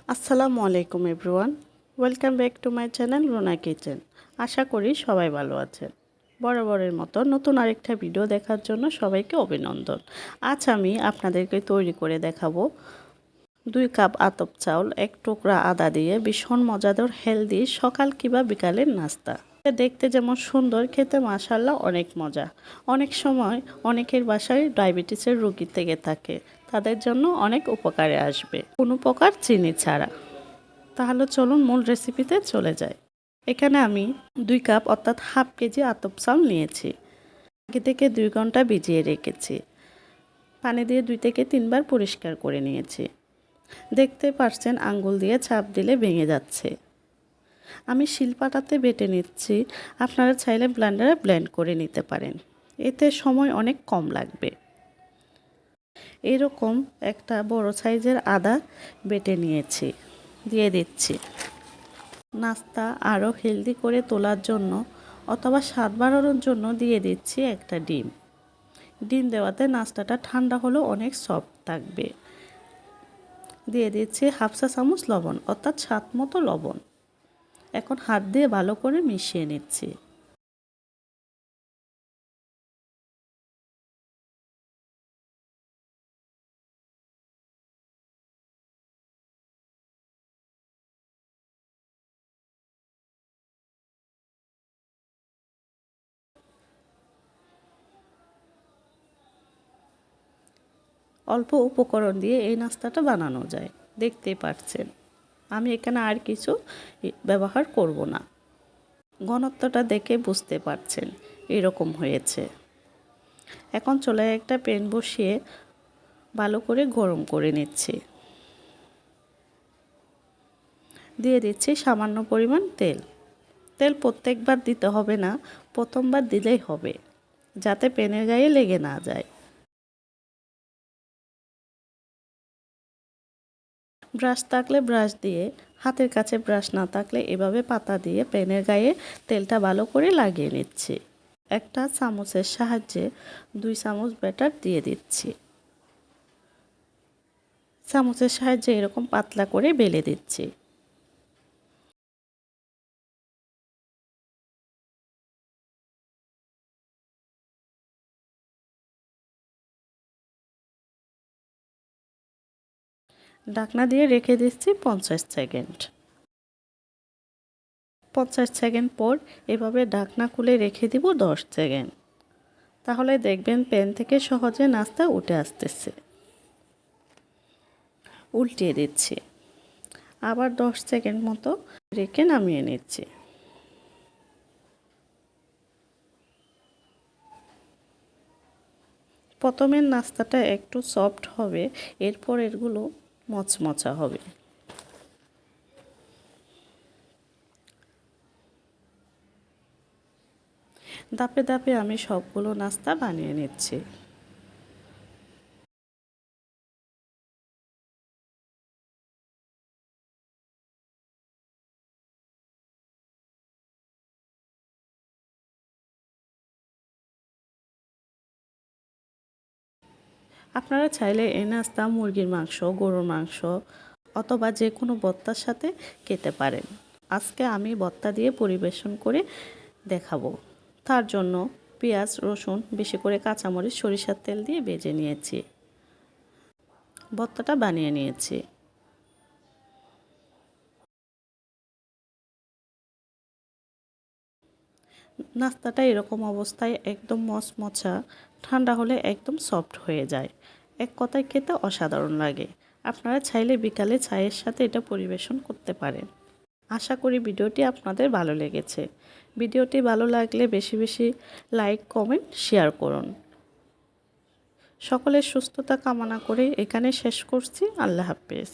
আসসালামু আলাইকুম everyone, welcome back to my channel Runa kitchen. আশা করি সবাই ভালো আছেন। বরাবরের মতো নতুন আরেকটা ভিডিও দেখার জন্য সবাইকে অভিনন্দন। আজ আমি আপনাদেরকে তৈরি করে দেখাবো 2 কাপ আতপ চাউল, 1 টুকরা আদা দিয়ে ভীষণ মজাদার হেলদি সকাল কিংবা বিকালের নাস্তা। দেখতে যেমন সুন্দর, খেতে মাশাআল্লাহ অনেক মজা। অনেক সময় অনেকের বাসায় ডায়াবেটিসের রোগী থেকে থাকে, তাদের জন্য অনেক উপকারে আসবে কোনো প্রকার চিনি ছাড়া। তাহলে চলুন মূল রেসিপিতে চলে যাই। এখানে আমি 2 কাপ অর্থাৎ হাফ কেজি আতপ চাউল নিয়েছি। আগে থেকে 2 ঘন্টা ভিজিয়ে রেখেছি। পানি দিয়ে 2 থেকে 3 বার পরিষ্কার করে নিয়েছি। দেখতে পাচ্ছেন আঙ্গুল দিয়ে চাপ দিলে ভেঙে যাচ্ছে। আমি শিলপাটাতে বেটে নিচ্ছি, আপনারা চাইলে ব্লেন্ডারে ব্লেন্ড করে নিতে পারেন, এতে সময় অনেক কম লাগবে। এরকম একটা বড় সাইজের আদা বেটে নিয়েছি, দিয়ে দিচ্ছি। নাস্তা আরও হেলদি করে তোলার জন্য অথবা স্বাদ বাড়ানোর জন্য দিয়ে দিচ্ছি একটা ডিম। ডিম দেওয়াতে নাস্তাটা ঠান্ডা হলেও অনেক সফট থাকবে। দিয়ে দিচ্ছি হাফ চা চামচ লবণ অর্থাৎ স্বাদ মতো লবণ। এখন হাত দিয়ে ভালো করে মিশিয়ে নিচ্ছি। অল্প উপকরণ দিয়ে এই নাস্তাটা বানানো যায়, দেখতেই পাচ্ছেন। আমি এখানে আর কিছু ব্যবহার করব না। ঘনত্বটা দেখে বুঝতে পারছেন এরকম হয়েছে। এখন চুলায় একটা প্যান বসিয়ে ভালো করে গরম করে নিচ্ছি। দিয়ে দিচ্ছি সামান্য পরিমাণ তেল। তেল প্রত্যেকবার দিতে হবে না, প্রথমবার দিলেই হবে, যাতে প্যানের গায়ে লেগে না যায়। ব্রাশ থাকলে ব্রাশ দিয়ে, হাতের কাছে ব্রাশ না থাকলে এভাবে পাতা দিয়ে প্যানের গায়ে তেলটা ভালো করে লাগিয়ে নিচ্ছি। একটা চামচের সাহায্যে 2 চামচ ব্যাটার দিয়ে দিচ্ছি। চামচের সাহায্যে এরকম পাতলা করে বেলে দিচ্ছি। ঢাকনা দিয়ে রেখে দিচ্ছি 50 সেকেন্ড। 50 সেকেন্ড পর এভাবে ঢাকনা খুলে রেখে দিব 10 সেকেন্ড। তাহলে দেখবেন প্যান থেকে সহজে নাস্তা উঠে আসতেছে। উল্টিয়ে দিচ্ছি, আবার 10 সেকেন্ড মতো রেখে নামিয়ে নিচ্ছি। প্রথমের নাস্তাটা একটু সফট হবে, এরপর এগুলো মচমচা হবে। ধাপে ধাপে আমি সবগুলো নাস্তা বানিয়ে নিচ্ছি। আপনারা চাইলে এই নাস্তা মুরগির মাংস, গরুর মাংস অথবা যে কোনো ভর্তার সাথে খেতে পারেন। আজকে আমি ভর্তা দিয়ে পরিবেশন করে দেখাবো। তার জন্য পেঁয়াজ, রসুন, বেশি করে কাঁচামরিচ, সরিষার তেল দিয়ে ভেজে নিয়েছি। ভর্তাটা বানিয়ে নিয়েছি। নাস্তাটা এরকম অবস্থায় একদম মচমচা, ঠান্ডা হলে একদম সফট হয়ে যায়। এক কথায় খেতে অসাধারণ লাগে। আপনারা চাইলে বিকালে চায়ের সাথে এটা পরিবেশন করতে পারেন। আশা করি ভিডিওটি আপনাদের ভালো লেগেছে। ভিডিওটি ভালো লাগলে বেশি বেশি লাইক, কমেন্ট, শেয়ার করুন। সকলের সুস্থতা কামনা করে এখানে শেষ করছি। আল্লাহ হাফেজ।